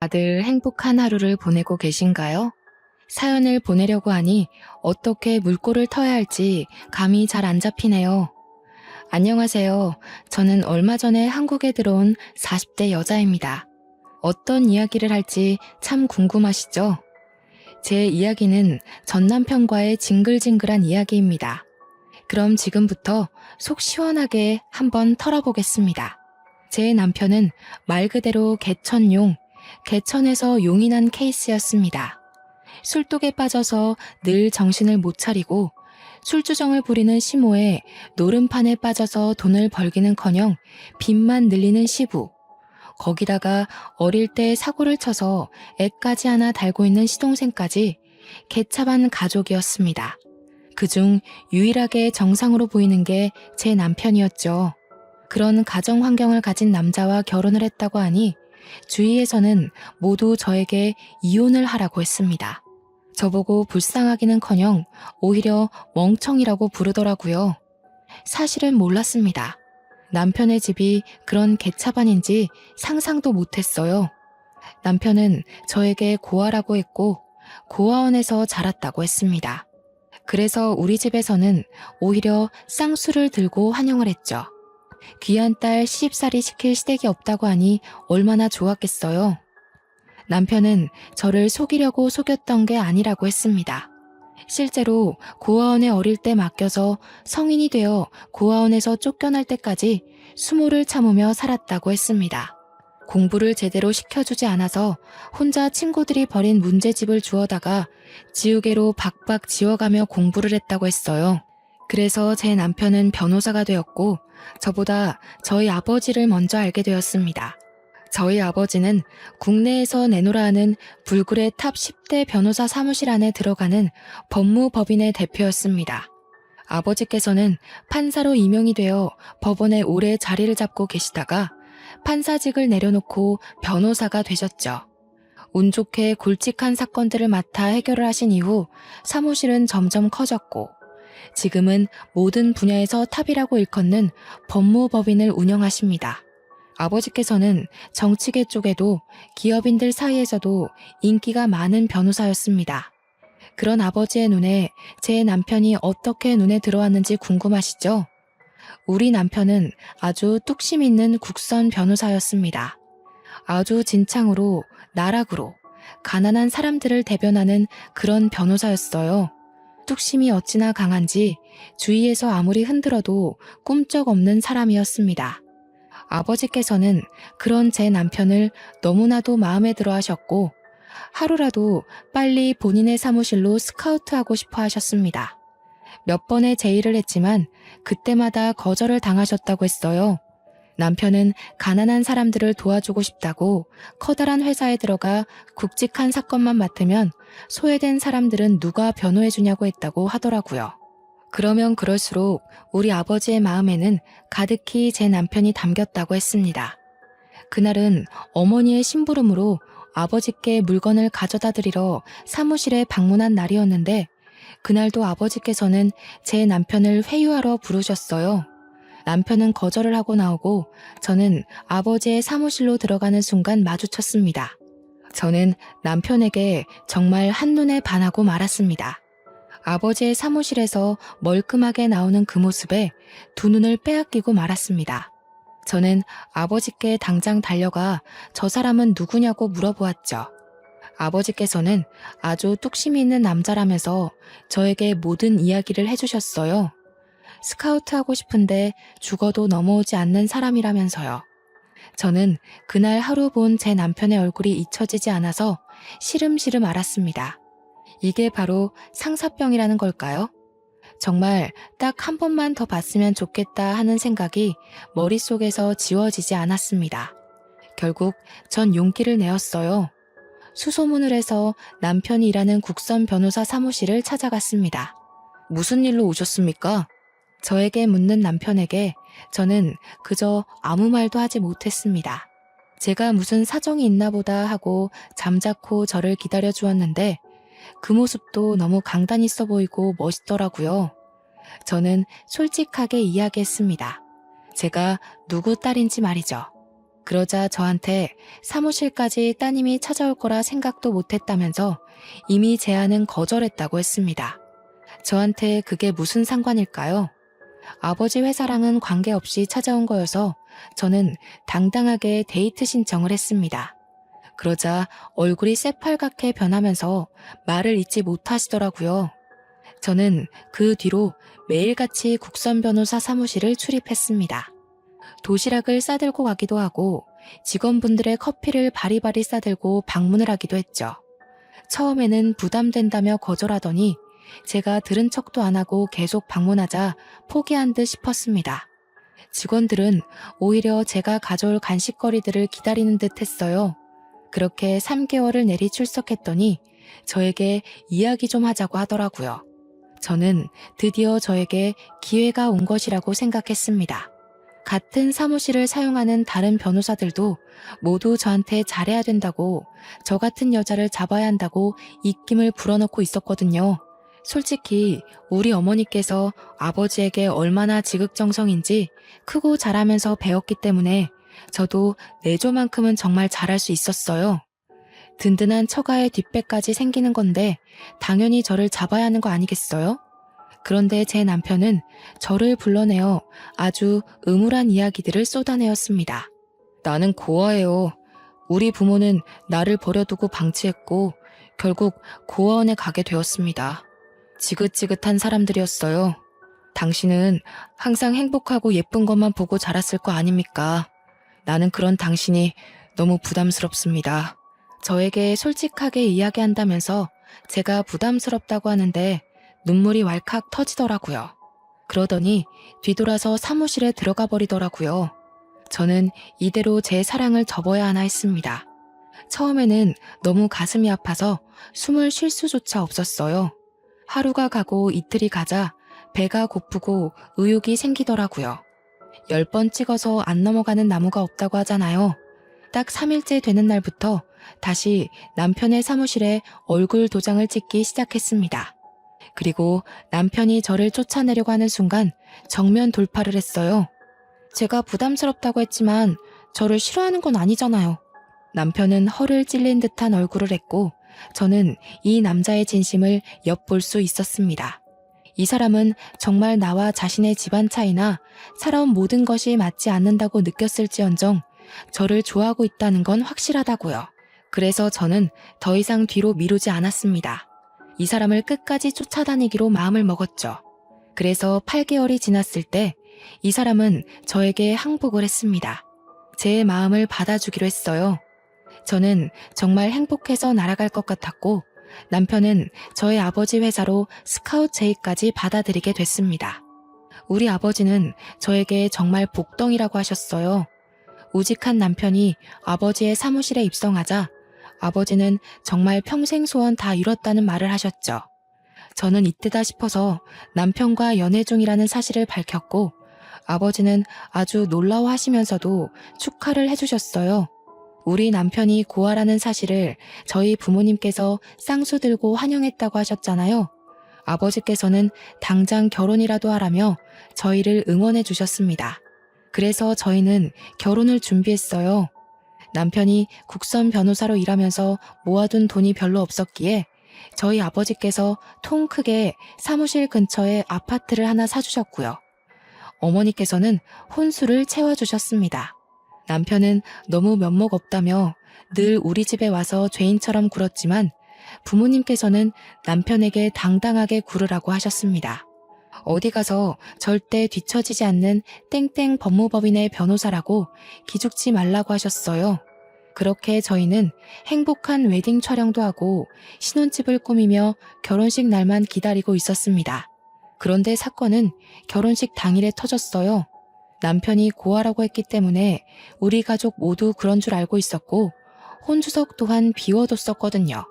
다들 행복한 하루를 보내고 계신가요? 사연을 보내려고 하니 어떻게 물꼬를 터야 할지 감이 잘 안 잡히네요. 안녕하세요. 저는 얼마 전에 한국에 들어온 40대 여자입니다. 어떤 이야기를 할지 참 궁금하시죠? 제 이야기는 전 남편과의 징글징글한 이야기입니다. 그럼 지금부터 속 시원하게 한번 털어보겠습니다. 제 남편은 말 그대로 개천용, 개천에서 용이 난 케이스였습니다. 술독에 빠져서 늘 정신을 못 차리고 술주정을 부리는 시모에 노름판에 빠져서 돈을 벌기는커녕 빚만 늘리는 시부, 거기다가 어릴 때 사고를 쳐서 애까지 하나 달고 있는 시동생까지 개차반 가족이었습니다. 그중 유일하게 정상으로 보이는 게 제 남편이었죠. 그런 가정 환경을 가진 남자와 결혼을 했다고 하니 주위에서는 모두 저에게 이혼을 하라고 했습니다. 저보고 불쌍하기는커녕 오히려 멍청이라고 부르더라고요. 사실은 몰랐습니다. 남편의 집이 그런 개차반인지 상상도 못했어요. 남편은 저에게 고아라고 했고 고아원에서 자랐다고 했습니다. 그래서 우리 집에서는 오히려 쌍수를 들고 환영을 했죠. 귀한 딸 시집살이 시킬 시댁이 없다고 하니 얼마나 좋았겠어요. 남편은 저를 속이려고 속였던 게 아니라고 했습니다. 실제로 고아원에 어릴 때 맡겨서 성인이 되어 고아원에서 쫓겨날 때까지 수모를 참으며 살았다고 했습니다. 공부를 제대로 시켜주지 않아서 혼자 친구들이 버린 문제집을 주워다가 지우개로 박박 지워가며 공부를 했다고 했어요. 그래서 제 남편은 변호사가 되었고 저보다 저희 아버지를 먼저 알게 되었습니다. 저희 아버지는 국내에서 내노라 하는 불굴의 탑 10대 변호사 사무실 안에 들어가는 법무법인의 대표였습니다. 아버지께서는 판사로 임용이 되어 법원에 오래 자리를 잡고 계시다가 판사직을 내려놓고 변호사가 되셨죠. 운 좋게 굵직한 사건들을 맡아 해결을 하신 이후 사무실은 점점 커졌고 지금은 모든 분야에서 탑이라고 일컫는 법무법인을 운영하십니다. 아버지께서는 정치계 쪽에도 기업인들 사이에서도 인기가 많은 변호사였습니다. 그런 아버지의 눈에 제 남편이 어떻게 눈에 들어왔는지 궁금하시죠? 우리 남편은 아주 뚝심 있는 국선 변호사였습니다. 아주 진창으로 나락으로 가난한 사람들을 대변하는 그런 변호사였어요. 뚝심이 어찌나 강한지 주위에서 아무리 흔들어도 꿈쩍없는 사람이었습니다. 아버지께서는 그런 제 남편을 너무나도 마음에 들어 하셨고 하루라도 빨리 본인의 사무실로 스카우트하고 싶어 하셨습니다. 몇 번의 제의를 했지만 그때마다 거절을 당하셨다고 했어요. 남편은 가난한 사람들을 도와주고 싶다고 커다란 회사에 들어가 굵직한 사건만 맡으면 소외된 사람들은 누가 변호해주냐고 했다고 하더라고요. 그러면 그럴수록 우리 아버지의 마음에는 가득히 제 남편이 담겼다고 했습니다. 그날은 어머니의 심부름으로 아버지께 물건을 가져다 드리러 사무실에 방문한 날이었는데 그날도 아버지께서는 제 남편을 회유하러 부르셨어요. 남편은 거절을 하고 나오고 저는 아버지의 사무실로 들어가는 순간 마주쳤습니다. 저는 남편에게 정말 한눈에 반하고 말았습니다. 아버지의 사무실에서 멀끔하게 나오는 그 모습에 두 눈을 빼앗기고 말았습니다. 저는 아버지께 당장 달려가 저 사람은 누구냐고 물어보았죠. 아버지께서는 아주 뚝심이 있는 남자라면서 저에게 모든 이야기를 해주셨어요. 스카우트하고 싶은데 죽어도 넘어오지 않는 사람이라면서요. 저는 그날 하루 본 제 남편의 얼굴이 잊혀지지 않아서 시름시름 앓았습니다. 이게 바로 상사병이라는 걸까요? 정말 딱 한 번만 더 봤으면 좋겠다 하는 생각이 머릿속에서 지워지지 않았습니다. 결국 전 용기를 내었어요. 수소문을 해서 남편이 일하는 국선 변호사 사무실을 찾아갔습니다. 무슨 일로 오셨습니까? 저에게 묻는 남편에게 저는 그저 아무 말도 하지 못했습니다. 제가 무슨 사정이 있나 보다 하고 잠자코 저를 기다려 주었는데 그 모습도 너무 강단 있어 보이고 멋있더라고요. 저는 솔직하게 이야기했습니다. 제가 누구 딸인지 말이죠. 그러자 저한테 사무실까지 따님이 찾아올 거라 생각도 못했다면서 이미 제안은 거절했다고 했습니다. 저한테 그게 무슨 상관일까요? 아버지 회사랑은 관계없이 찾아온 거여서 저는 당당하게 데이트 신청을 했습니다. 그러자 얼굴이 새빨갛게 변하면서 말을 잇지 못하시더라고요. 저는 그 뒤로 매일같이 국선 변호사 사무실을 출입했습니다. 도시락을 싸들고 가기도 하고 직원분들의 커피를 바리바리 싸들고 방문을 하기도 했죠. 처음에는 부담된다며 거절하더니 제가 들은 척도 안 하고 계속 방문하자 포기한 듯 싶었습니다. 직원들은 오히려 제가 가져올 간식거리들을 기다리는 듯 했어요. 그렇게 3개월을 내리 출석했더니 저에게 이야기 좀 하자고 하더라고요. 저는 드디어 저에게 기회가 온 것이라고 생각했습니다. 같은 사무실을 사용하는 다른 변호사들도 모두 저한테 잘해야 된다고, 저 같은 여자를 잡아야 한다고 입김을 불어넣고 있었거든요. 솔직히 우리 어머니께서 아버지에게 얼마나 지극정성인지 크고 잘하면서 배웠기 때문에 저도 내조만큼은 정말 잘할 수 있었어요. 든든한 처가의 뒷배까지 생기는 건데 당연히 저를 잡아야 하는 거 아니겠어요? 그런데 제 남편은 저를 불러내어 아주 음울한 이야기들을 쏟아내었습니다. 나는 고아예요. 우리 부모는 나를 버려두고 방치했고 결국 고아원에 가게 되었습니다. 지긋지긋한 사람들이었어요. 당신은 항상 행복하고 예쁜 것만 보고 자랐을 거 아닙니까? 나는 그런 당신이 너무 부담스럽습니다. 저에게 솔직하게 이야기한다면서 제가 부담스럽다고 하는데 눈물이 왈칵 터지더라고요. 그러더니 뒤돌아서 사무실에 들어가 버리더라고요. 저는 이대로 제 사랑을 접어야 하나 했습니다. 처음에는 너무 가슴이 아파서 숨을 쉴 수조차 없었어요. 하루가 가고 이틀이 가자 배가 고프고 의욕이 생기더라고요. 10번 찍어서 안 넘어가는 나무가 없다고 하잖아요. 딱 3일째 되는 날부터 다시 남편의 사무실에 얼굴 도장을 찍기 시작했습니다. 그리고 남편이 저를 쫓아내려고 하는 순간 정면 돌파를 했어요. 제가 부담스럽다고 했지만 저를 싫어하는 건 아니잖아요. 남편은 허를 찔린 듯한 얼굴을 했고 저는 이 남자의 진심을 엿볼 수 있었습니다. 이 사람은 정말 나와 자신의 집안 차이나 살아온 모든 것이 맞지 않는다고 느꼈을지언정 저를 좋아하고 있다는 건 확실하다고요. 그래서 저는 더 이상 뒤로 미루지 않았습니다. 이 사람을 끝까지 쫓아다니기로 마음을 먹었죠. 그래서 8개월이 지났을 때 이 사람은 저에게 항복을 했습니다. 제 마음을 받아주기로 했어요. 저는 정말 행복해서 날아갈 것 같았고 남편은 저의 아버지 회사로 스카웃 제의까지 받아들이게 됐습니다. 우리 아버지는 저에게 정말 복덩이라고 하셨어요. 우직한 남편이 아버지의 사무실에 입성하자 아버지는 정말 평생 소원 다 이뤘다는 말을 하셨죠. 저는 이때다 싶어서 남편과 연애 중이라는 사실을 밝혔고 아버지는 아주 놀라워하시면서도 축하를 해주셨어요. 우리 남편이 고아라는 사실을 저희 부모님께서 쌍수 들고 환영했다고 하셨잖아요. 아버지께서는 당장 결혼이라도 하라며 저희를 응원해 주셨습니다. 그래서 저희는 결혼을 준비했어요. 남편이 국선 변호사로 일하면서 모아둔 돈이 별로 없었기에 저희 아버지께서 통 크게 사무실 근처에 아파트를 하나 사주셨고요. 어머니께서는 혼수를 채워주셨습니다. 남편은 너무 면목 없다며 늘 우리 집에 와서 죄인처럼 굴었지만 부모님께서는 남편에게 당당하게 굴으라고 하셨습니다. 어디 가서 절대 뒤처지지 않는 땡땡 법무법인의 변호사라고 기죽지 말라고 하셨어요. 그렇게 저희는 행복한 웨딩 촬영도 하고 신혼집을 꾸미며 결혼식 날만 기다리고 있었습니다. 그런데 사건은 결혼식 당일에 터졌어요. 남편이 고아라고 했기 때문에 우리 가족 모두 그런 줄 알고 있었고 혼주석 또한 비워뒀었거든요.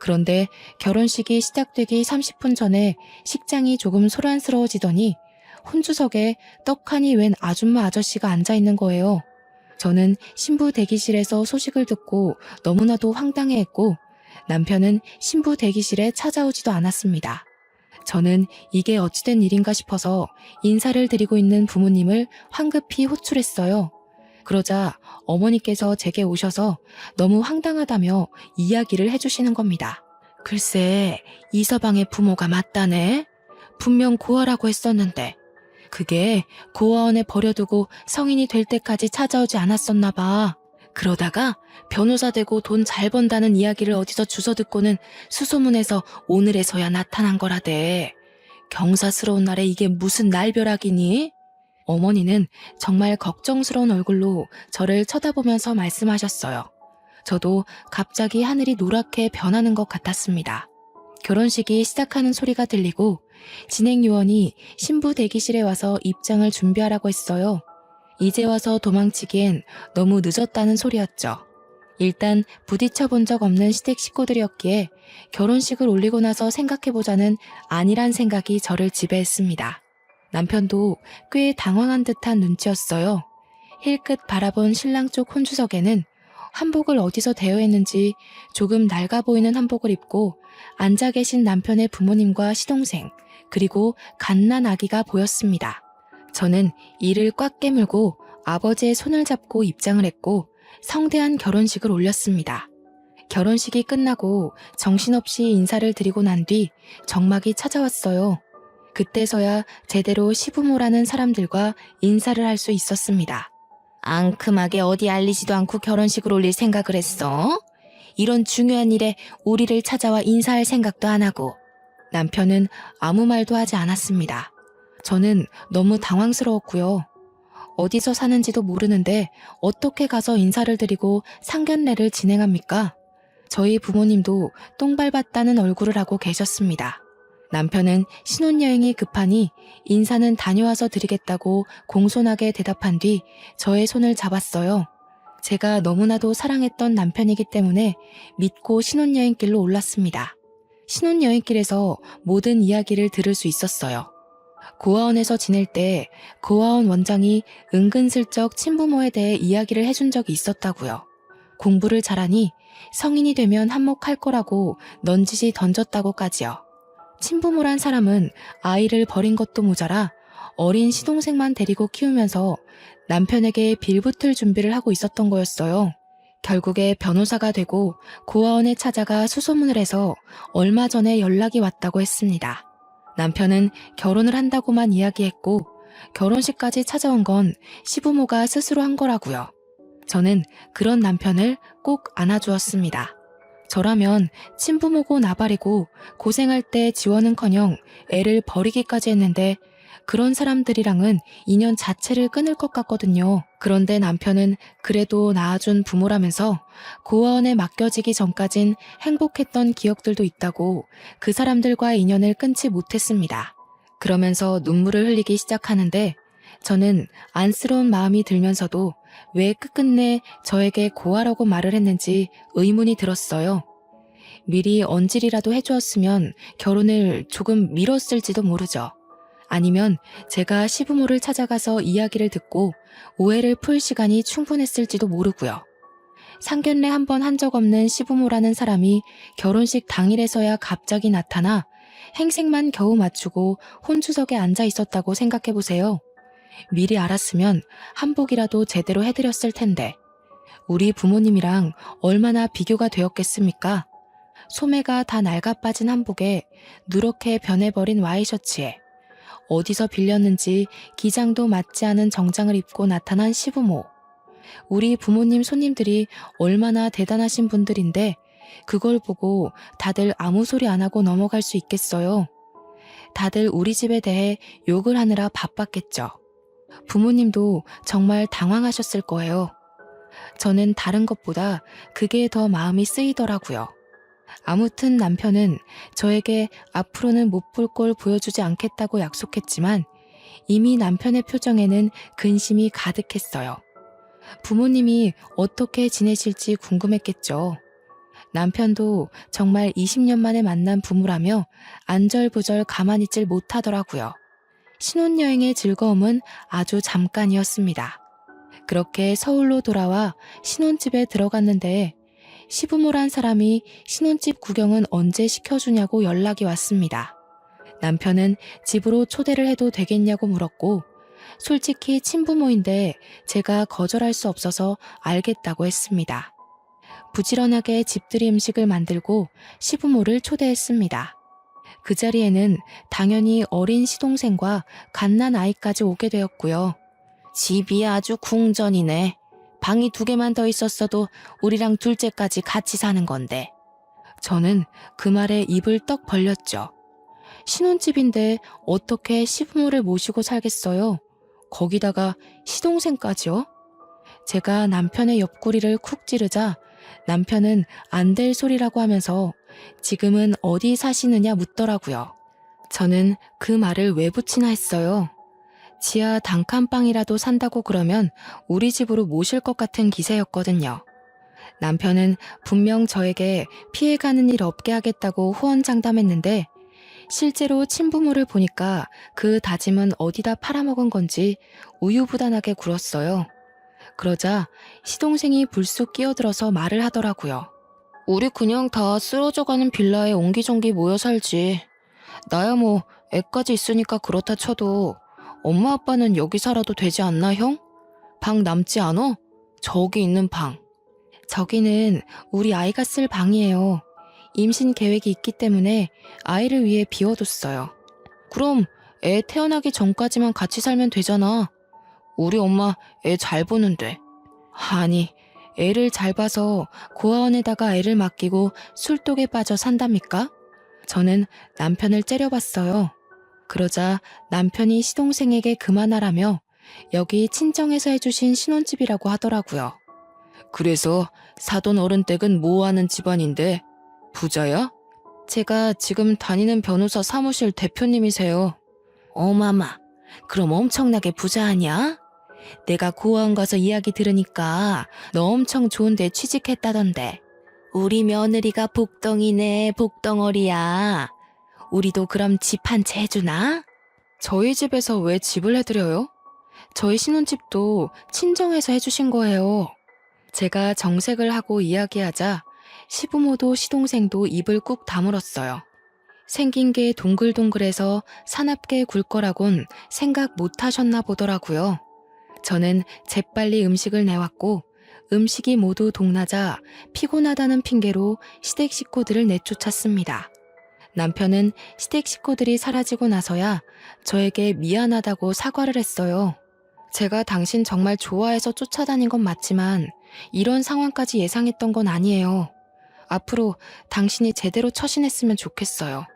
그런데 결혼식이 시작되기 30분 전에 식장이 조금 소란스러워지더니 혼주석에 떡하니 웬 아줌마 아저씨가 앉아있는 거예요. 저는 신부 대기실에서 소식을 듣고 너무나도 황당해했고 남편은 신부 대기실에 찾아오지도 않았습니다. 저는 이게 어찌된 일인가 싶어서 인사를 드리고 있는 부모님을 황급히 호출했어요. 그러자 어머니께서 제게 오셔서 너무 황당하다며 이야기를 해주시는 겁니다. 글쎄, 이서방의 부모가 맞다네. 분명 고아라고 했었는데 그게 고아원에 버려두고 성인이 될 때까지 찾아오지 않았었나 봐. 그러다가 변호사 되고 돈 잘 번다는 이야기를 어디서 주워 듣고는 수소문해서 오늘에서야 나타난 거라대. 경사스러운 날에 이게 무슨 날벼락이니? 어머니는 정말 걱정스러운 얼굴로 저를 쳐다보면서 말씀하셨어요. 저도 갑자기 하늘이 노랗게 변하는 것 같았습니다. 결혼식이 시작하는 소리가 들리고 진행 요원이 신부 대기실에 와서 입장을 준비하라고 했어요. 이제 와서 도망치기엔 너무 늦었다는 소리였죠. 일단 부딪혀 본 적 없는 시댁 식구들이었기에 결혼식을 올리고 나서 생각해보자는 안일한 생각이 저를 지배했습니다. 남편도 꽤 당황한 듯한 눈치였어요. 힐끗 바라본 신랑 쪽 혼주석에는 한복을 어디서 대여했는지 조금 낡아 보이는 한복을 입고 앉아 계신 남편의 부모님과 시동생, 그리고 갓난 아기가 보였습니다. 저는 이를 꽉 깨물고 아버지의 손을 잡고 입장을 했고 성대한 결혼식을 올렸습니다. 결혼식이 끝나고 정신없이 인사를 드리고 난 뒤 정막이 찾아왔어요. 그때서야 제대로 시부모라는 사람들과 인사를 할 수 있었습니다. 앙큼하게 어디 알리지도 않고 결혼식을 올릴 생각을 했어? 이런 중요한 일에 우리를 찾아와 인사할 생각도 안 하고. 남편은 아무 말도 하지 않았습니다. 저는 너무 당황스러웠고요. 어디서 사는지도 모르는데 어떻게 가서 인사를 드리고 상견례를 진행합니까? 저희 부모님도 똥 밟았다는 얼굴을 하고 계셨습니다. 남편은 신혼여행이 급하니 인사는 다녀와서 드리겠다고 공손하게 대답한 뒤 저의 손을 잡았어요. 제가 너무나도 사랑했던 남편이기 때문에 믿고 신혼여행길로 올랐습니다. 신혼여행길에서 모든 이야기를 들을 수 있었어요. 고아원에서 지낼 때 고아원 원장이 은근슬쩍 친부모에 대해 이야기를 해준 적이 있었다고요. 공부를 잘하니 성인이 되면 한몫할 거라고 넌지시 던졌다고까지요. 친부모란 사람은 아이를 버린 것도 모자라 어린 시동생만 데리고 키우면서 남편에게 빌붙을 준비를 하고 있었던 거였어요. 결국에 변호사가 되고 고아원에 찾아가 수소문을 해서 얼마 전에 연락이 왔다고 했습니다. 남편은 결혼을 한다고만 이야기했고 결혼식까지 찾아온 건 시부모가 스스로 한 거라고요. 저는 그런 남편을 꼭 안아주었습니다. 저라면 친부모고 나발이고 고생할 때 지원은커녕 애를 버리기까지 했는데 그런 사람들이랑은 인연 자체를 끊을 것 같거든요. 그런데 남편은 그래도 낳아준 부모라면서 고아원에 맡겨지기 전까진 행복했던 기억들도 있다고 그 사람들과의 인연을 끊지 못했습니다. 그러면서 눈물을 흘리기 시작하는데 저는 안쓰러운 마음이 들면서도 왜 끝끝내 저에게 고아라고 말을 했는지 의문이 들었어요. 미리 언질이라도 해주었으면 결혼을 조금 미뤘을지도 모르죠. 아니면 제가 시부모를 찾아가서 이야기를 듣고 오해를 풀 시간이 충분했을지도 모르고요. 상견례 한 번 한 적 없는 시부모라는 사람이 결혼식 당일에서야 갑자기 나타나 행색만 겨우 맞추고 혼주석에 앉아 있었다고 생각해보세요. 미리 알았으면 한복이라도 제대로 해드렸을 텐데 우리 부모님이랑 얼마나 비교가 되었겠습니까? 소매가 다 낡아 빠진 한복에 누렇게 변해버린 와이셔츠에 어디서 빌렸는지 기장도 맞지 않은 정장을 입고 나타난 시부모. 우리 부모님 손님들이 얼마나 대단하신 분들인데 그걸 보고 다들 아무 소리 안 하고 넘어갈 수 있겠어요. 다들 우리 집에 대해 욕을 하느라 바빴겠죠. 부모님도 정말 당황하셨을 거예요. 저는 다른 것보다 그게 더 마음이 쓰이더라고요. 아무튼 남편은 저에게 앞으로는 못 볼 걸 보여주지 않겠다고 약속했지만 이미 남편의 표정에는 근심이 가득했어요. 부모님이 어떻게 지내실지 궁금했겠죠. 남편도 정말 20년 만에 만난 부부라며 안절부절 가만히 있질 못하더라고요. 신혼여행의 즐거움은 아주 잠깐이었습니다. 그렇게 서울로 돌아와 신혼집에 들어갔는데 시부모란 사람이 신혼집 구경은 언제 시켜주냐고 연락이 왔습니다. 남편은 집으로 초대를 해도 되겠냐고 물었고 솔직히 친부모인데 제가 거절할 수 없어서 알겠다고 했습니다. 부지런하게 집들이 음식을 만들고 시부모를 초대했습니다. 그 자리에는 당연히 어린 시동생과 갓난 아이까지 오게 되었고요. 집이 아주 궁전이네. 방이 2개만 더 있었어도 우리랑 둘째까지 같이 사는 건데. 저는 그 말에 입을 떡 벌렸죠. 신혼집인데 어떻게 시부모를 모시고 살겠어요? 거기다가 시동생까지요? 제가 남편의 옆구리를 쿡 찌르자 남편은 안 될 소리라고 하면서 지금은 어디 사시느냐 묻더라고요. 저는 그 말을 왜 붙이나 했어요. 지하 단칸방이라도 산다고 그러면 우리 집으로 모실 것 같은 기세였거든요. 남편은 분명 저에게 피해가는 일 없게 하겠다고 호언장담했는데 실제로 친부모를 보니까 그 다짐은 어디다 팔아먹은 건지 우유부단하게 굴었어요. 그러자 시동생이 불쑥 끼어들어서 말을 하더라고요. 우리 그냥 다 쓰러져가는 빌라에 옹기종기 모여 살지. 나야 뭐 애까지 있으니까 그렇다 쳐도 엄마 아빠는 여기 살아도 되지 않나 형? 방 남지 않어? 저기 있는 방. 저기는 우리 아이가 쓸 방이에요. 임신 계획이 있기 때문에 아이를 위해 비워뒀어요. 그럼 애 태어나기 전까지만 같이 살면 되잖아. 우리 엄마 애 잘 보는데. 아니, 애를 잘 봐서 고아원에다가 애를 맡기고 술독에 빠져 산답니까? 저는 남편을 째려봤어요. 그러자 남편이 시동생에게 그만하라며 여기 친정에서 해주신 신혼집이라고 하더라고요. 그래서 사돈 어른 댁은 뭐하는 집안인데 부자야? 제가 지금 다니는 변호사 사무실 대표님이세요. 어마마, 그럼 엄청나게 부자 아니야? 내가 고아원 가서 이야기 들으니까 너 엄청 좋은데 취직했다던데. 우리 며느리가 복덩이네, 복덩어리야. 우리도 그럼 집 한 채 해주나? 저희 집에서 왜 집을 해드려요? 저희 신혼집도 친정에서 해주신 거예요. 제가 정색을 하고 이야기하자 시부모도 시동생도 입을 꾹 다물었어요. 생긴 게 동글동글해서 사납게 굴 거라곤 생각 못 하셨나 보더라고요. 저는 재빨리 음식을 내왔고 음식이 모두 동나자 피곤하다는 핑계로 시댁 식구들을 내쫓았습니다. 남편은 시댁 식구들이 사라지고 나서야 저에게 미안하다고 사과를 했어요. 제가 당신 정말 좋아해서 쫓아다닌 건 맞지만 이런 상황까지 예상했던 건 아니에요. 앞으로 당신이 제대로 처신했으면 좋겠어요.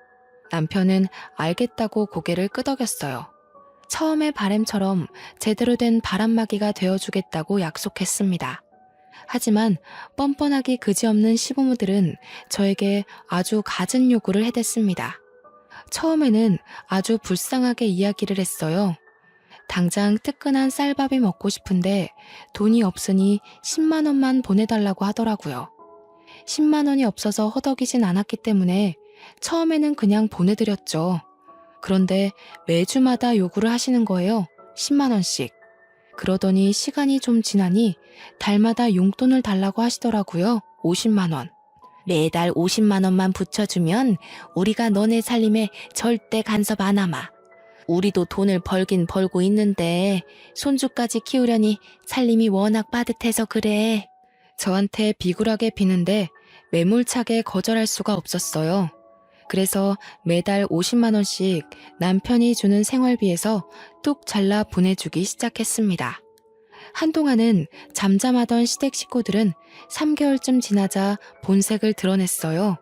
남편은 알겠다고 고개를 끄덕였어요. 처음의 바램처럼 제대로 된 바람막이가 되어주겠다고 약속했습니다. 하지만 뻔뻔하기 그지없는 시부모들은 저에게 아주 갖은 요구를 해댔습니다. 처음에는 아주 불쌍하게 이야기를 했어요. 당장 뜨끈한 쌀밥이 먹고 싶은데 돈이 없으니 10만 원만 보내달라고 하더라고요. 10만 원이 없어서 허덕이진 않았기 때문에 처음에는 그냥 보내드렸죠. 그런데 매주마다 요구를 하시는 거예요. 10만 원씩. 그러더니 시간이 좀 지나니 달마다 용돈을 달라고 하시더라고요. 50만 원. 매달 50만 원만 붙여주면 우리가 너네 살림에 절대 간섭 안 하마. 우리도 돈을 벌긴 벌고 있는데 손주까지 키우려니 살림이 워낙 빠듯해서 그래. 저한테 비굴하게 비는데 매몰차게 거절할 수가 없었어요. 그래서 매달 50만 원씩 남편이 주는 생활비에서 뚝 잘라 보내주기 시작했습니다. 한동안은 잠잠하던 시댁 식구들은 3개월쯤 지나자 본색을 드러냈어요.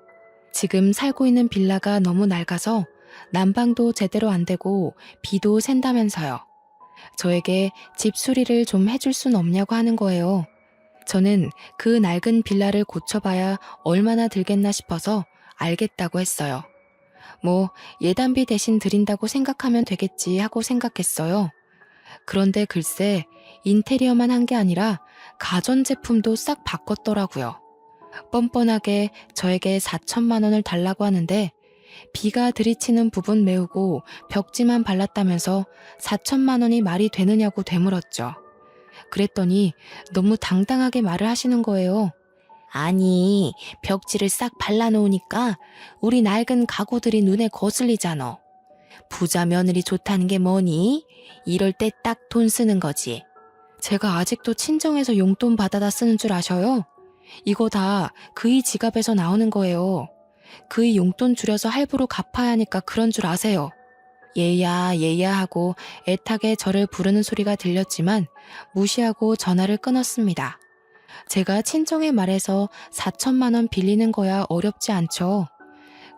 지금 살고 있는 빌라가 너무 낡아서 난방도 제대로 안 되고 비도 샌다면서요. 저에게 집 수리를 좀 해줄 순 없냐고 하는 거예요. 저는 그 낡은 빌라를 고쳐봐야 얼마나 들겠나 싶어서 알겠다고 했어요. 뭐 예단비 대신 드린다고 생각하면 되겠지 하고 생각했어요. 그런데 글쎄 인테리어만 한 게 아니라 가전제품도 싹 바꿨더라고요. 뻔뻔하게 저에게 4천만 원을 달라고 하는데 비가 들이치는 부분 메우고 벽지만 발랐다면서 4천만 원이 말이 되느냐고 되물었죠. 그랬더니 너무 당당하게 말을 하시는 거예요. 아니, 벽지를 싹 발라놓으니까 우리 낡은 가구들이 눈에 거슬리잖아. 부자 며느리 좋다는 게 뭐니? 이럴 때 딱 돈 쓰는 거지. 제가 아직도 친정에서 용돈 받아다 쓰는 줄 아셔요? 이거 다 그이 지갑에서 나오는 거예요. 그이 용돈 줄여서 할부로 갚아야 하니까 그런 줄 아세요. 얘야 얘야 하고 애타게 저를 부르는 소리가 들렸지만 무시하고 전화를 끊었습니다. 제가 친정에 말해서 4천만 원 빌리는 거야 어렵지 않죠.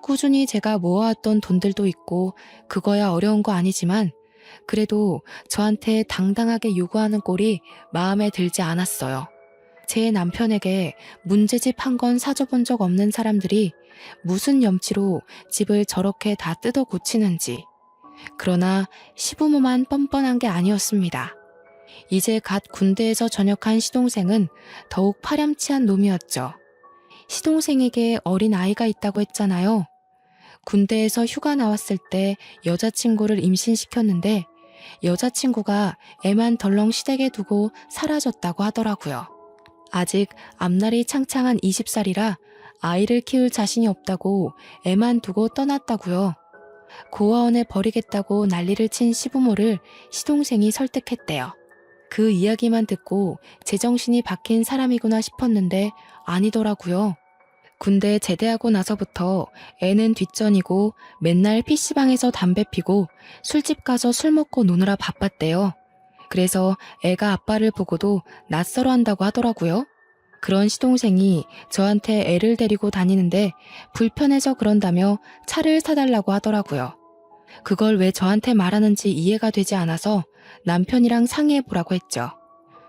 꾸준히 제가 모아왔던 돈들도 있고 그거야 어려운 거 아니지만 그래도 저한테 당당하게 요구하는 꼴이 마음에 들지 않았어요. 제 남편에게 문제집 한 건 사줘본 적 없는 사람들이 무슨 염치로 집을 저렇게 다 뜯어 고치는지. 그러나 시부모만 뻔뻔한 게 아니었습니다. 이제 갓 군대에서 전역한 시동생은 더욱 파렴치한 놈이었죠. 시동생에게 어린 아이가 있다고 했잖아요. 군대에서 휴가 나왔을 때 여자친구를 임신시켰는데 여자친구가 애만 덜렁 시댁에 두고 사라졌다고 하더라고요. 아직 앞날이 창창한 20살이라 아이를 키울 자신이 없다고 애만 두고 떠났다고요. 고아원에 버리겠다고 난리를 친 시부모를 시동생이 설득했대요. 그 이야기만 듣고 제정신이 박힌 사람이구나 싶었는데 아니더라고요. 군대 제대하고 나서부터 애는 뒷전이고 맨날 PC방에서 담배 피고 술집 가서 술 먹고 노느라 바빴대요. 그래서 애가 아빠를 보고도 낯설어 한다고 하더라고요. 그런 시동생이 저한테 애를 데리고 다니는데 불편해서 그런다며 차를 사달라고 하더라고요. 그걸 왜 저한테 말하는지 이해가 되지 않아서 남편이랑 상의해보라고 했죠.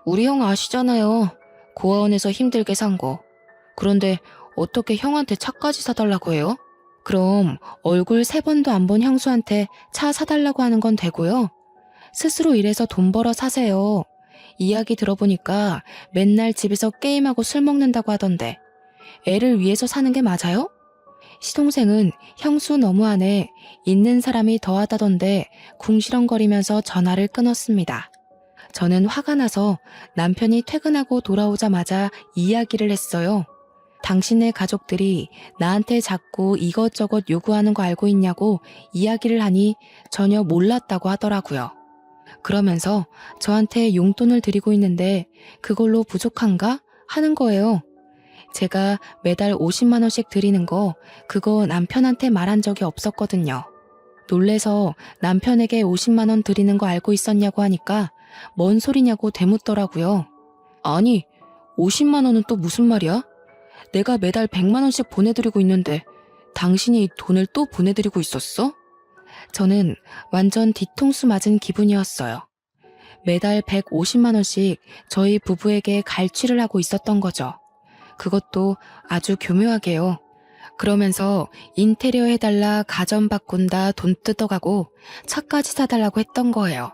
우리 형 아시잖아요. 고아원에서 힘들게 산 거. 그런데 어떻게 형한테 차까지 사달라고 해요? 그럼 얼굴 3번도 안 본 형수한테 차 사달라고 하는 건 되고요. 스스로 일해서 돈 벌어 사세요. 이야기 들어보니까 맨날 집에서 게임하고 술 먹는다고 하던데 애를 위해서 사는 게 맞아요? 시동생은 형수 너무하네, 있는 사람이 더하다던데 궁시렁거리면서 전화를 끊었습니다. 저는 화가 나서 남편이 퇴근하고 돌아오자마자 이야기를 했어요. 당신네 가족들이 나한테 자꾸 이것저것 요구하는 거 알고 있냐고 이야기를 하니 전혀 몰랐다고 하더라고요. 그러면서 저한테 용돈을 드리고 있는데 그걸로 부족한가? 하는 거예요. 제가 매달 50만 원씩 드리는 거 그거 남편한테 말한 적이 없었거든요. 놀래서 남편에게 50만 원 드리는 거 알고 있었냐고 하니까 뭔 소리냐고 되묻더라고요. 아니, 50만 원은 또 무슨 말이야? 내가 매달 100만 원씩 보내드리고 있는데 당신이 돈을 또 보내드리고 있었어? 저는 완전 뒤통수 맞은 기분이었어요. 매달 150만 원씩 저희 부부에게 갈취를 하고 있었던 거죠. 그것도 아주 교묘하게요. 그러면서 인테리어 해달라, 가전 바꾼다, 돈 뜯어가고 차까지 사달라고 했던 거예요.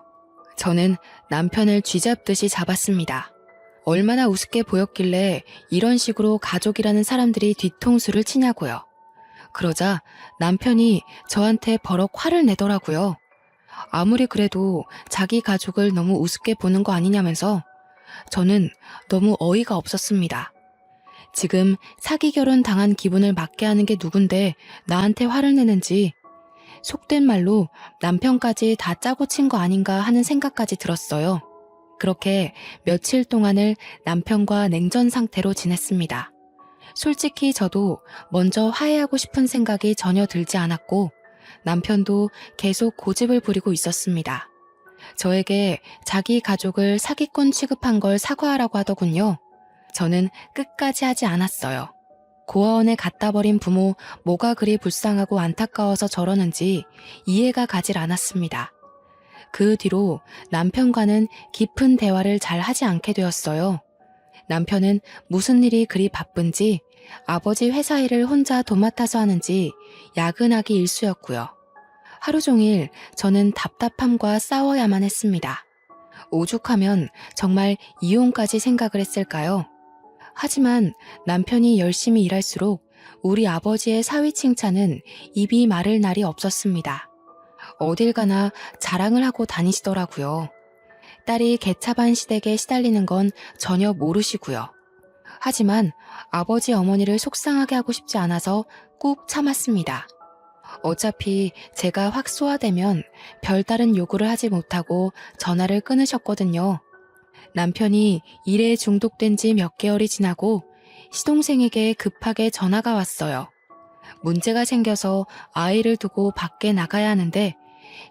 저는 남편을 쥐잡듯이 잡았습니다. 얼마나 우습게 보였길래 이런 식으로 가족이라는 사람들이 뒤통수를 치냐고요. 그러자 남편이 저한테 버럭 화를 내더라고요. 아무리 그래도 자기 가족을 너무 우습게 보는 거 아니냐면서. 저는 너무 어이가 없었습니다. 지금 사기 결혼 당한 기분을 맞게 하는 게 누군데 나한테 화를 내는지, 속된 말로 남편까지 다 짜고 친 거 아닌가 하는 생각까지 들었어요. 그렇게 며칠 동안을 남편과 냉전 상태로 지냈습니다. 솔직히 저도 먼저 화해하고 싶은 생각이 전혀 들지 않았고 남편도 계속 고집을 부리고 있었습니다. 저에게 자기 가족을 사기꾼 취급한 걸 사과하라고 하더군요. 저는 끝까지 하지 않았어요. 고아원에 갖다 버린 부모 뭐가 그리 불쌍하고 안타까워서 저러는지 이해가 가질 않았습니다. 그 뒤로 남편과는 깊은 대화를 잘 하지 않게 되었어요. 남편은 무슨 일이 그리 바쁜지 아버지 회사 일을 혼자 도맡아서 하는지 야근하기 일쑤였고요. 하루 종일 저는 답답함과 싸워야만 했습니다. 오죽하면 정말 이혼까지 생각을 했을까요? 하지만 남편이 열심히 일할수록 우리 아버지의 사위 칭찬은 입이 마를 날이 없었습니다. 어딜 가나 자랑을 하고 다니시더라고요. 딸이 개차반 시댁에 시달리는 건 전혀 모르시고요. 하지만 아버지 어머니를 속상하게 하고 싶지 않아서 꾹 참았습니다. 어차피 제가 확 쏘아대면 별다른 요구를 하지 못하고 전화를 끊으셨거든요. 남편이 일에 중독된 지 몇 개월이 지나고 시동생에게 급하게 전화가 왔어요. 문제가 생겨서 아이를 두고 밖에 나가야 하는데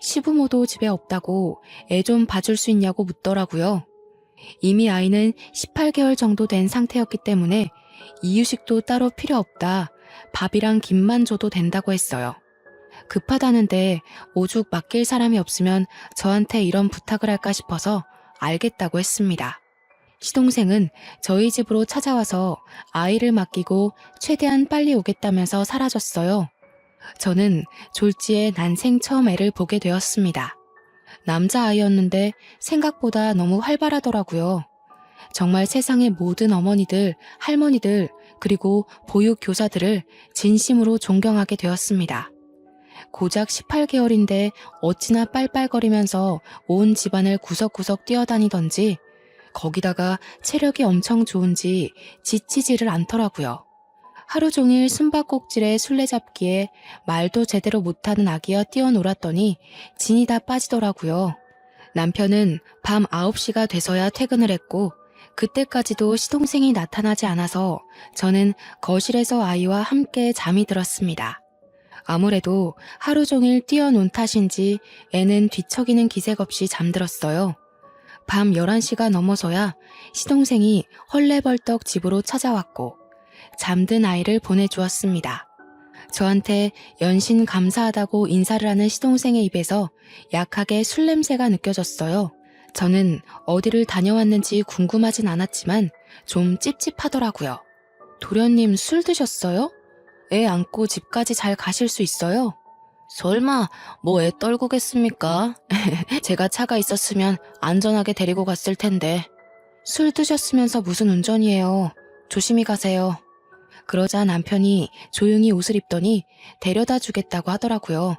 시부모도 집에 없다고 애 좀 봐줄 수 있냐고 묻더라고요. 이미 아이는 18개월 정도 된 상태였기 때문에 이유식도 따로 필요 없다. 밥이랑 김만 줘도 된다고 했어요. 급하다는데 오죽 맡길 사람이 없으면 저한테 이런 부탁을 할까 싶어서 알겠다고 했습니다. 시동생은 저희 집으로 찾아와서 아이를 맡기고 최대한 빨리 오겠다면서 사라졌어요. 저는 졸지에 난생 처음 애를 보게 되었습니다. 남자아이였는데 생각보다 너무 활발하더라고요. 정말 세상의 모든 어머니들, 할머니들, 그리고 보육교사들을 진심으로 존경하게 되었습니다. 고작 18개월인데 어찌나 빨빨거리면서 온 집안을 구석구석 뛰어다니던지 거기다가 체력이 엄청 좋은지 지치지를 않더라고요. 하루 종일 숨바꼭질에 술래잡기에 말도 제대로 못하는 아기와 뛰어놀았더니 진이 다 빠지더라고요. 남편은 밤 9시가 돼서야 퇴근을 했고 그때까지도 시동생이 나타나지 않아서 저는 거실에서 아이와 함께 잠이 들었습니다. 아무래도 하루 종일 뛰어논 탓인지 애는 뒤척이는 기색 없이 잠들었어요. 밤 11시가 넘어서야 시동생이 헐레벌떡 집으로 찾아왔고 잠든 아이를 보내주었습니다. 저한테 연신 감사하다고 인사를 하는 시동생의 입에서 약하게 술 냄새가 느껴졌어요. 저는 어디를 다녀왔는지 궁금하진 않았지만 좀 찝찝하더라고요. 도련님 술 드셨어요? 애 안고 집까지 잘 가실 수 있어요? 설마 뭐 애 떨구겠습니까? 제가 차가 있었으면 안전하게 데리고 갔을 텐데. 술 드셨으면서 무슨 운전이에요. 조심히 가세요. 그러자 남편이 조용히 옷을 입더니 데려다 주겠다고 하더라고요.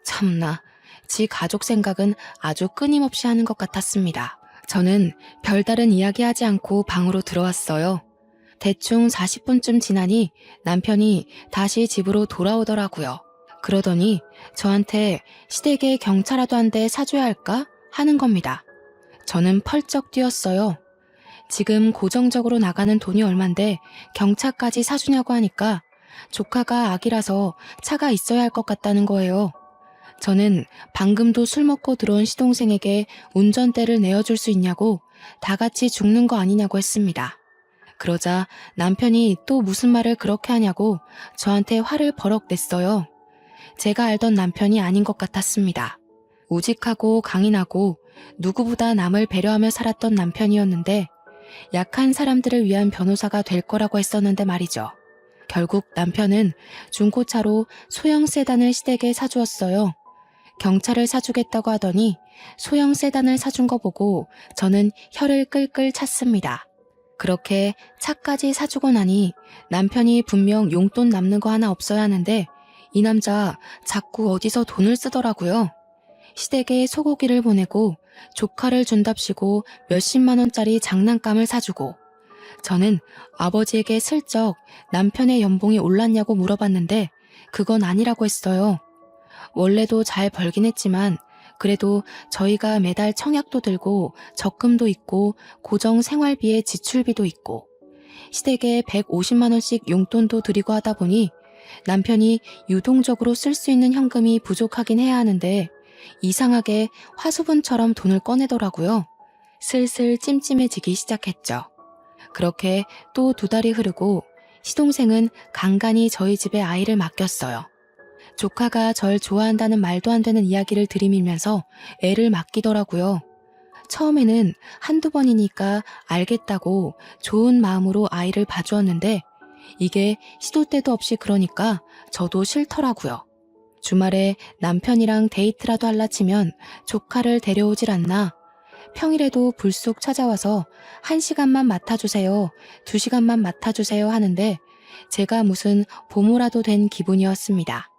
참나, 지 가족 생각은 아주 끊임없이 하는 것 같았습니다. 저는 별다른 이야기하지 않고 방으로 들어왔어요. 대충 40분쯤 지나니 남편이 다시 집으로 돌아오더라고요. 그러더니 저한테 시댁에 경차라도 한 대 사줘야 할까 하는 겁니다. 저는 펄쩍 뛰었어요. 지금 고정적으로 나가는 돈이 얼만데 경차까지 사주냐고 하니까 조카가 아기라서 차가 있어야 할 것 같다는 거예요. 저는 방금도 술 먹고 들어온 시동생에게 운전대를 내어줄 수 있냐고 다 같이 죽는 거 아니냐고 했습니다. 그러자 남편이 또 무슨 말을 그렇게 하냐고 저한테 화를 버럭 냈어요. 제가 알던 남편이 아닌 것 같았습니다. 우직하고 강인하고 누구보다 남을 배려하며 살았던 남편이었는데 약한 사람들을 위한 변호사가 될 거라고 했었는데 말이죠. 결국 남편은 중고차로 소형 세단을 시댁에 사주었어요. 경차를 사주겠다고 하더니 소형 세단을 사준 거 보고 저는 혀를 끌끌 찼습니다. 그렇게 차까지 사주고 나니 남편이 분명 용돈 남는 거 하나 없어야 하는데 이 남자 자꾸 어디서 돈을 쓰더라고요. 시댁에 소고기를 보내고 조카를 준답시고 몇십만 원짜리 장난감을 사주고 저는 아버지에게 슬쩍 남편의 연봉이 올랐냐고 물어봤는데 그건 아니라고 했어요. 원래도 잘 벌긴 했지만 그래도 저희가 매달 청약도 들고 적금도 있고 고정 생활비에 지출비도 있고 시댁에 150만 원씩 용돈도 드리고 하다 보니 남편이 유동적으로 쓸 수 있는 현금이 부족하긴 해야 하는데 이상하게 화수분처럼 돈을 꺼내더라고요. 슬슬 찜찜해지기 시작했죠. 그렇게 또 2달이 흐르고 시동생은 간간히 저희 집에 아이를 맡겼어요. 조카가 절 좋아한다는 말도 안 되는 이야기를 들이밀면서 애를 맡기더라고요. 처음에는 한두 번이니까 알겠다고 좋은 마음으로 아이를 봐주었는데 이게 시도 때도 없이 그러니까 저도 싫더라고요. 주말에 남편이랑 데이트라도 할라 치면 조카를 데려오질 않나. 평일에도 불쑥 찾아와서 1시간만 맡아주세요, 2시간만 맡아주세요 하는데 제가 무슨 보모라도 된 기분이었습니다.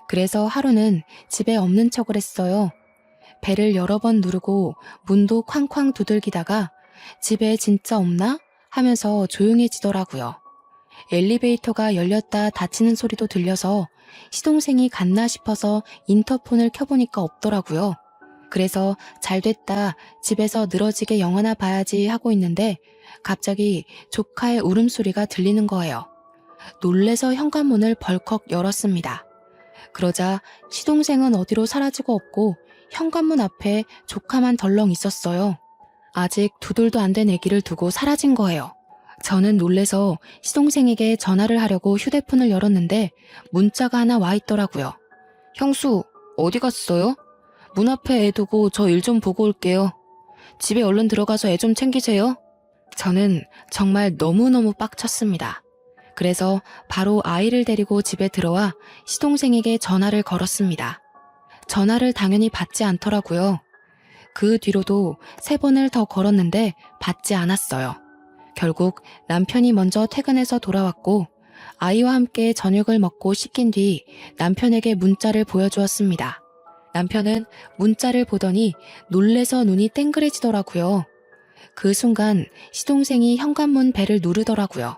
그래서 하루는 집에 없는 척을 했어요. 배를 여러 번 누르고 문도 쾅쾅 두들기다가 집에 진짜 없나? 하면서 조용해지더라고요. 엘리베이터가 열렸다 닫히는 소리도 들려서 시동생이 갔나 싶어서 인터폰을 켜보니까 없더라고요. 그래서 잘됐다, 집에서 늘어지게 영화나 봐야지 하고 있는데 갑자기 조카의 울음소리가 들리는 거예요. 놀래서 현관문을 벌컥 열었습니다. 그러자 시동생은 어디로 사라지고 없고 현관문 앞에 조카만 덜렁 있었어요. 아직 2돌도 안 된 아기를 두고 사라진 거예요. 저는 놀래서 시동생에게 전화를 하려고 휴대폰을 열었는데 문자가 하나 와 있더라고요. 형수, 어디 갔어요? 문 앞에 애 두고 저 일 좀 보고 올게요. 집에 얼른 들어가서 애 좀 챙기세요. 저는 정말 너무너무 빡쳤습니다. 그래서 바로 아이를 데리고 집에 들어와 시동생에게 전화를 걸었습니다. 전화를 당연히 받지 않더라고요. 그 뒤로도 3번을 더 걸었는데 받지 않았어요. 결국 남편이 먼저 퇴근해서 돌아왔고 아이와 함께 저녁을 먹고 씻긴 뒤 남편에게 문자를 보여주었습니다. 남편은 문자를 보더니 놀래서 눈이 땡그레지더라고요. 그 순간 시동생이 현관문 벨을 누르더라고요.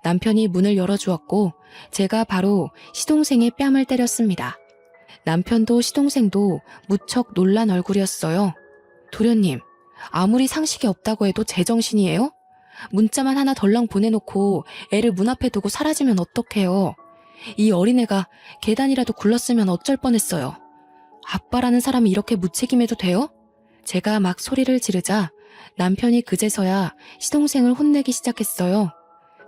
남편이 문을 열어주었고 제가 바로 시동생의 뺨을 때렸습니다. 남편도 시동생도 무척 놀란 얼굴이었어요. 도련님, 아무리 상식이 없다고 해도 제정신이에요? 문자만 하나 덜렁 보내놓고 애를 문 앞에 두고 사라지면 어떡해요? 이 어린애가 계단이라도 굴렀으면 어쩔 뻔했어요. 아빠라는 사람이 이렇게 무책임해도 돼요? 제가 막 소리를 지르자 남편이 그제서야 시동생을 혼내기 시작했어요.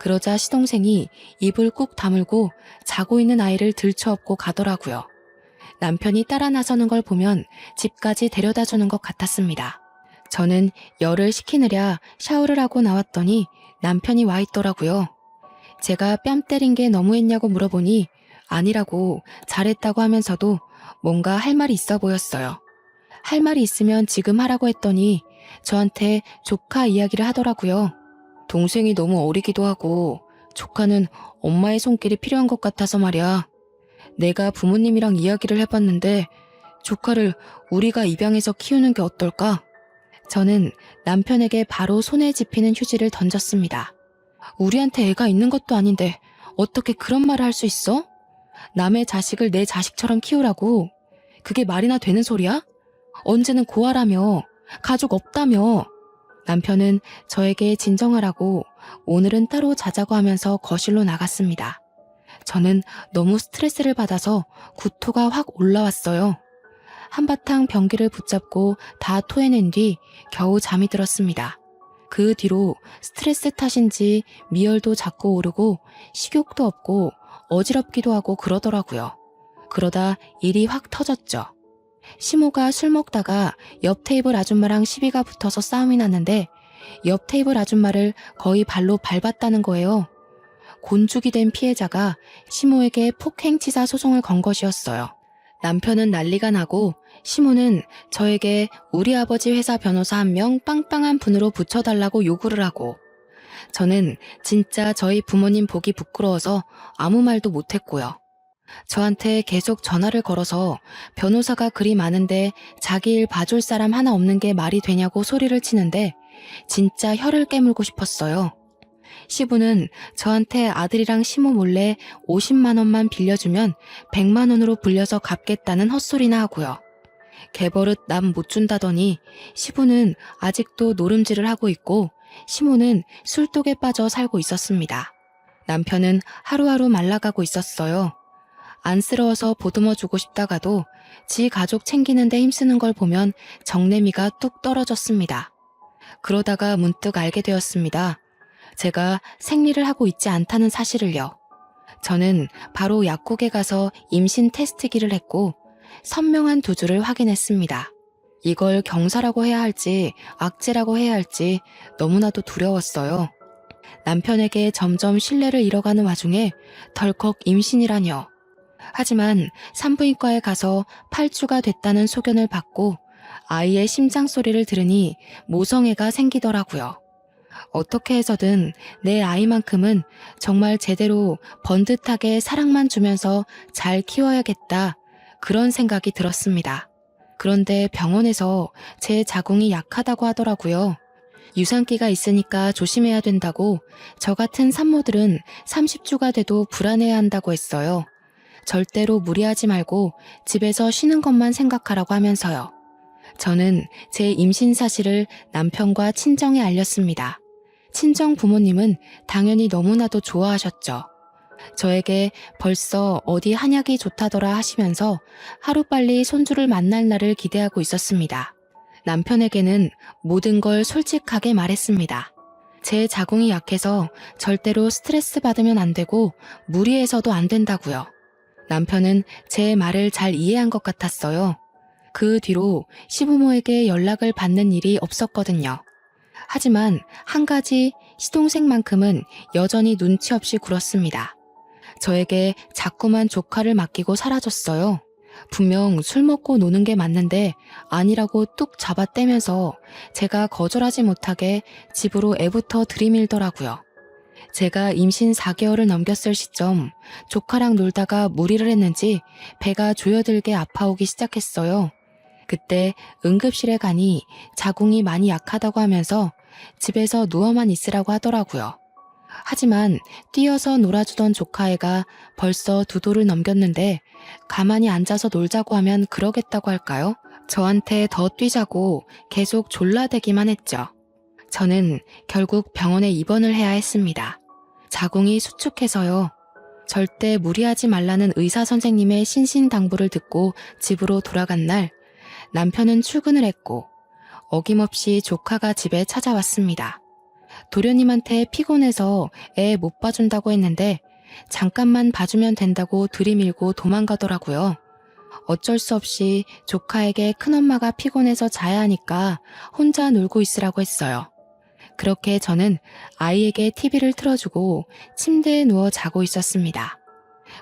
그러자 시동생이 입을 꾹 다물고 자고 있는 아이를 들쳐업고 가더라고요. 남편이 따라 나서는 걸 보면 집까지 데려다 주는 것 같았습니다. 저는 열을 식히느라 샤워를 하고 나왔더니 남편이 와 있더라고요. 제가 뺨 때린 게 너무했냐고 물어보니 아니라고 잘했다고 하면서도 뭔가 할 말이 있어 보였어요. 할 말이 있으면 지금 하라고 했더니 저한테 조카 이야기를 하더라고요. 동생이 너무 어리기도 하고 조카는 엄마의 손길이 필요한 것 같아서 말이야. 내가 부모님이랑 이야기를 해봤는데 조카를 우리가 입양해서 키우는 게 어떨까? 저는 남편에게 바로 손에 집히는 휴지를 던졌습니다. 우리한테 애가 있는 것도 아닌데 어떻게 그런 말을 할 수 있어? 남의 자식을 내 자식처럼 키우라고? 그게 말이나 되는 소리야? 언제는 고아라며, 가족 없다며. 남편은 저에게 진정하라고 오늘은 따로 자자고 하면서 거실로 나갔습니다. 저는 너무 스트레스를 받아서 구토가 확 올라왔어요. 한바탕 변기를 붙잡고 다 토해낸 뒤 겨우 잠이 들었습니다. 그 뒤로 스트레스 탓인지 미열도 자꾸 오르고 식욕도 없고 어지럽기도 하고 그러더라고요. 그러다 일이 확 터졌죠. 시모가 술 먹다가 옆 테이블 아줌마랑 시비가 붙어서 싸움이 났는데 옆 테이블 아줌마를 거의 발로 밟았다는 거예요. 곤죽이 된 피해자가 시모에게 폭행치사 소송을 건 것이었어요. 남편은 난리가 나고 시모는 저에게 우리 아버지 회사 변호사 한 명 빵빵한 분으로 붙여달라고 요구를 하고 저는 진짜 저희 부모님 보기 부끄러워서 아무 말도 못했고요. 저한테 계속 전화를 걸어서 변호사가 그리 많은데 자기 일 봐줄 사람 하나 없는 게 말이 되냐고 소리를 치는데 진짜 혀를 깨물고 싶었어요. 시부는 저한테 아들이랑 시모 몰래 50만 원만 빌려주면 100만 원으로 불려서 갚겠다는 헛소리나 하고요. 개버릇 남 못 준다더니 시부는 아직도 노름질을 하고 있고 시모는 술독에 빠져 살고 있었습니다. 남편은 하루하루 말라가고 있었어요. 안쓰러워서 보듬어주고 싶다가도 지 가족 챙기는데 힘쓰는 걸 보면 정내미가 뚝 떨어졌습니다. 그러다가 문득 알게 되었습니다. 제가 생리를 하고 있지 않다는 사실을요. 저는 바로 약국에 가서 임신 테스트기를 했고 선명한 2주를 확인했습니다. 이걸 경사라고 해야 할지 악재라고 해야 할지 너무나도 두려웠어요. 남편에게 점점 신뢰를 잃어가는 와중에 덜컥 임신이라뇨. 하지만 산부인과에 가서 8주가 됐다는 소견을 받고 아이의 심장 소리를 들으니 모성애가 생기더라고요. 어떻게 해서든 내 아이만큼은 정말 제대로 번듯하게 사랑만 주면서 잘 키워야겠다. 그런 생각이 들었습니다. 그런데 병원에서 제 자궁이 약하다고 하더라고요. 유산기가 있으니까 조심해야 된다고 저 같은 산모들은 30주가 돼도 불안해야 한다고 했어요. 절대로 무리하지 말고 집에서 쉬는 것만 생각하라고 하면서요. 저는 제 임신 사실을 남편과 친정에 알렸습니다. 친정 부모님은 당연히 너무나도 좋아하셨죠. 저에게 벌써 어디 한약이 좋다더라 하시면서 하루빨리 손주를 만날 날을 기대하고 있었습니다. 남편에게는 모든 걸 솔직하게 말했습니다. 제 자궁이 약해서 절대로 스트레스 받으면 안 되고 무리해서도 안 된다고요. 남편은 제 말을 잘 이해한 것 같았어요. 그 뒤로 시부모에게 연락을 받는 일이 없었거든요. 하지만 한 가지 시동생만큼은 여전히 눈치 없이 굴었습니다. 저에게 자꾸만 조카를 맡기고 사라졌어요. 분명 술 먹고 노는 게 맞는데 아니라고 뚝 잡아떼면서 제가 거절하지 못하게 집으로 애부터 들이밀더라고요. 제가 임신 4개월을 넘겼을 시점 조카랑 놀다가 무리를 했는지 배가 조여들게 아파오기 시작했어요. 그때 응급실에 가니 자궁이 많이 약하다고 하면서 집에서 누워만 있으라고 하더라고요. 하지만 뛰어서 놀아주던 조카애가 벌써 2돌을 넘겼는데 가만히 앉아서 놀자고 하면 그러겠다고 할까요? 저한테 더 뛰자고 계속 졸라대기만 했죠. 저는 결국 병원에 입원을 해야 했습니다. 자궁이 수축해서요. 절대 무리하지 말라는 의사 선생님의 신신당부를 듣고 집으로 돌아간 날 남편은 출근을 했고 어김없이 조카가 집에 찾아왔습니다. 도련님한테 피곤해서 애 못 봐준다고 했는데 잠깐만 봐주면 된다고 들이밀고 도망가더라고요. 어쩔 수 없이 조카에게 큰엄마가 피곤해서 자야 하니까 혼자 놀고 있으라고 했어요. 그렇게 저는 아이에게 TV를 틀어주고 침대에 누워 자고 있었습니다.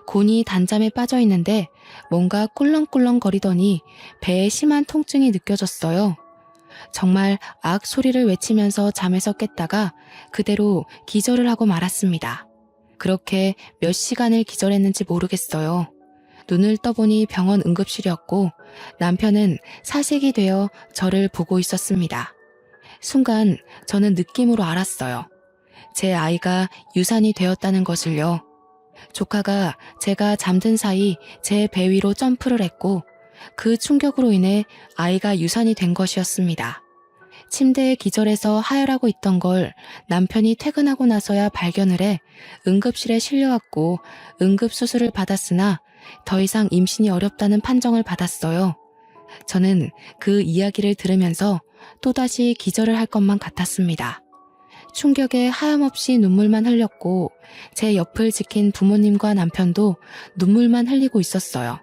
곤이 단잠에 빠져 있는데 뭔가 꿀렁꿀렁 거리더니 배에 심한 통증이 느껴졌어요. 정말 악 소리를 외치면서 잠에서 깼다가 그대로 기절을 하고 말았습니다. 그렇게 몇 시간을 기절했는지 모르겠어요. 눈을 떠보니 병원 응급실이었고 남편은 사색이 되어 저를 보고 있었습니다. 순간 저는 느낌으로 알았어요. 제 아이가 유산이 되었다는 것을요. 조카가 제가 잠든 사이 제 배 위로 점프를 했고 그 충격으로 인해 아이가 유산이 된 것이었습니다. 침대에 기절해서 하혈하고 있던 걸 남편이 퇴근하고 나서야 발견을 해 응급실에 실려왔고 응급수술을 받았으나 더 이상 임신이 어렵다는 판정을 받았어요. 저는 그 이야기를 들으면서 또다시 기절을 할 것만 같았습니다. 충격에 하염없이 눈물만 흘렸고 제 옆을 지킨 부모님과 남편도 눈물만 흘리고 있었어요.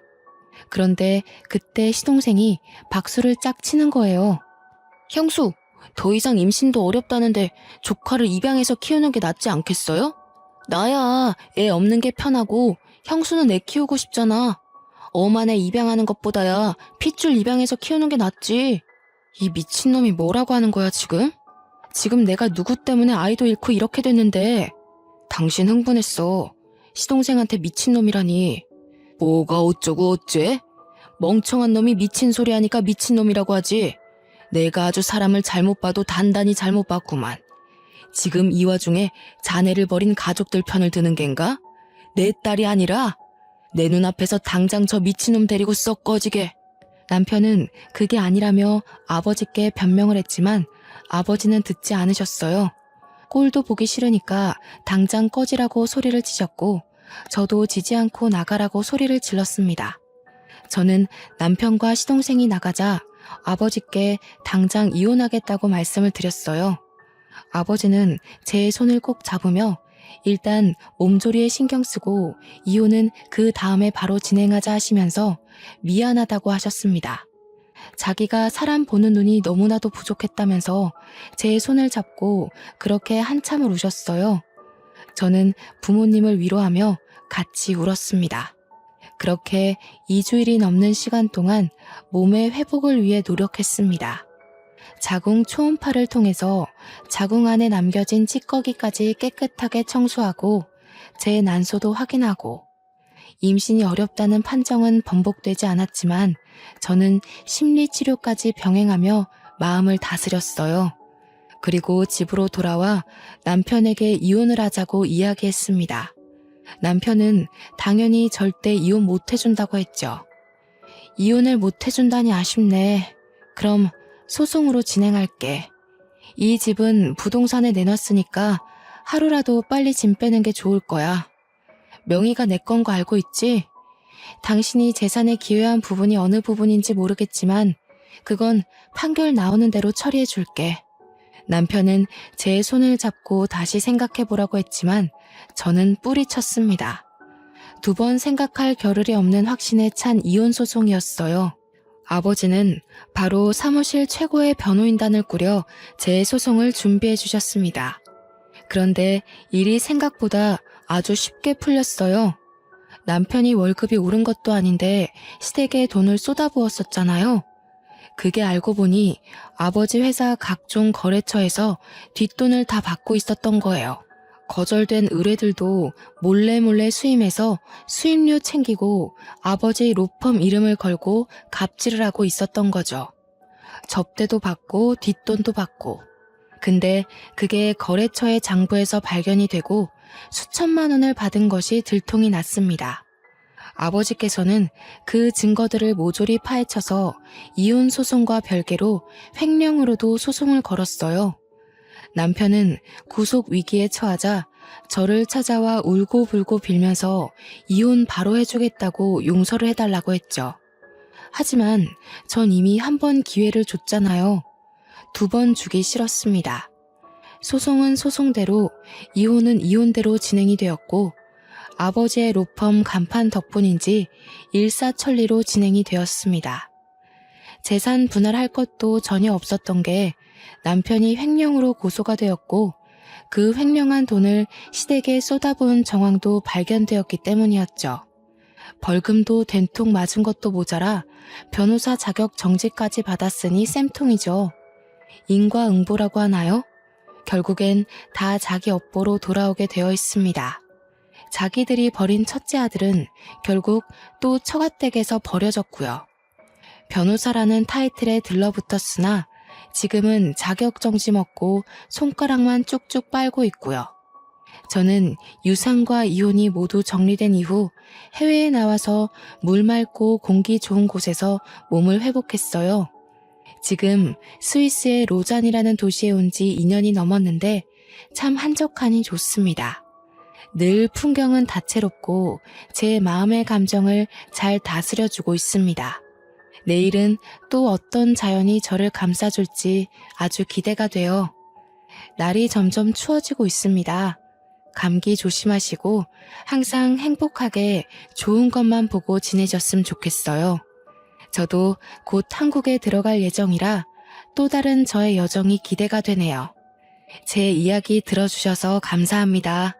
그런데 그때 시동생이 박수를 짝 치는 거예요. 형수, 더 이상 임신도 어렵다는데 조카를 입양해서 키우는 게 낫지 않겠어요? 나야 애 없는 게 편하고 형수는 애 키우고 싶잖아. 엄한 애 입양하는 것보다야 핏줄 입양해서 키우는 게 낫지. 이 미친놈이 뭐라고 하는 거야 지금? 지금 내가 누구 때문에 아이도 잃고 이렇게 됐는데. 당신 흥분했어. 시동생한테 미친놈이라니. 뭐가 어쩌고 어째? 멍청한 놈이 미친 소리 하니까 미친놈이라고 하지. 내가 아주 사람을 잘못 봐도 단단히 잘못 봤구만. 지금 이 와중에 자네를 버린 가족들 편을 드는 겐가? 내 딸이 아니라 내 눈앞에서 당장 저 미친놈 데리고 썩 꺼지게. 남편은 그게 아니라며 아버지께 변명을 했지만 아버지는 듣지 않으셨어요. 꼴도 보기 싫으니까 당장 꺼지라고 소리를 치셨고 저도 지지 않고 나가라고 소리를 질렀습니다. 저는 남편과 시동생이 나가자 아버지께 당장 이혼하겠다고 말씀을 드렸어요. 아버지는 제 손을 꼭 잡으며 일단 몸조리에 신경 쓰고 이혼은 그 다음에 바로 진행하자 하시면서 미안하다고 하셨습니다. 자기가 사람 보는 눈이 너무나도 부족했다면서 제 손을 잡고 그렇게 한참을 우셨어요. 저는 부모님을 위로하며 같이 울었습니다. 그렇게 2주일이 넘는 시간 동안 몸의 회복을 위해 노력했습니다. 자궁 초음파를 통해서 자궁 안에 남겨진 찌꺼기까지 깨끗하게 청소하고 제 난소도 확인하고 임신이 어렵다는 판정은 번복되지 않았지만 저는 심리치료까지 병행하며 마음을 다스렸어요. 그리고 집으로 돌아와 남편에게 이혼을 하자고 이야기했습니다. 남편은 당연히 절대 이혼 못 해준다고 했죠. 이혼을 못 해준다니 아쉽네. 그럼 소송으로 진행할게. 이 집은 부동산에 내놨으니까 하루라도 빨리 짐 빼는 게 좋을 거야. 명의가 내 건 거 알고 있지? 당신이 재산에 기여한 부분이 어느 부분인지 모르겠지만 그건 판결 나오는 대로 처리해 줄게. 남편은 제 손을 잡고 다시 생각해보라고 했지만 저는 뿌리쳤습니다. 2번 생각할 겨를이 없는 확신에 찬 이혼 소송이었어요. 아버지는 바로 사무실 최고의 변호인단을 꾸려 제 소송을 준비해 주셨습니다. 그런데 일이 생각보다 아주 쉽게 풀렸어요. 남편이 월급이 오른 것도 아닌데 시댁에 돈을 쏟아부었었잖아요. 그게 알고 보니 아버지 회사 각종 거래처에서 뒷돈을 다 받고 있었던 거예요. 거절된 의뢰들도 몰래 수임해서 수임료 챙기고 아버지 로펌 이름을 걸고 갑질을 하고 있었던 거죠. 접대도 받고 뒷돈도 받고. 근데 그게 거래처의 장부에서 발견이 되고 수천만 원을 받은 것이 들통이 났습니다. 아버지께서는 그 증거들을 모조리 파헤쳐서 이혼 소송과 별개로 횡령으로도 소송을 걸었어요. 남편은 구속 위기에 처하자 저를 찾아와 울고불고 빌면서 이혼 바로 해주겠다고 용서를 해달라고 했죠. 하지만 전 이미 1번 기회를 줬잖아요. 2번 주기 싫었습니다. 소송은 소송대로, 이혼은 이혼대로 진행이 되었고 아버지의 로펌 간판 덕분인지 일사천리로 진행이 되었습니다. 재산 분할할 것도 전혀 없었던 게 남편이 횡령으로 고소가 되었고 그 횡령한 돈을 시댁에 쏟아부은 정황도 발견되었기 때문이었죠. 벌금도 된통 맞은 것도 모자라 변호사 자격 정지까지 받았으니 쌤통이죠. 인과응보라고 하나요? 결국엔 다 자기 업보로 돌아오게 되어 있습니다. 자기들이 버린 첫째 아들은 결국 또 처가댁에서 버려졌고요. 변호사라는 타이틀에 들러붙었으나 지금은 자격정지 먹고 손가락만 쭉쭉 빨고 있고요. 저는 유산과 이혼이 모두 정리된 이후 해외에 나와서 물 맑고 공기 좋은 곳에서 몸을 회복했어요. 지금 스위스의 로잔이라는 도시에 온 지 2년이 넘었는데 참 한적하니 좋습니다. 늘 풍경은 다채롭고 제 마음의 감정을 잘 다스려주고 있습니다. 내일은 또 어떤 자연이 저를 감싸줄지 아주 기대가 돼요. 날이 점점 추워지고 있습니다. 감기 조심하시고 항상 행복하게 좋은 것만 보고 지내셨으면 좋겠어요. 저도 곧 한국에 들어갈 예정이라 또 다른 저의 여정이 기대가 되네요. 제 이야기 들어주셔서 감사합니다.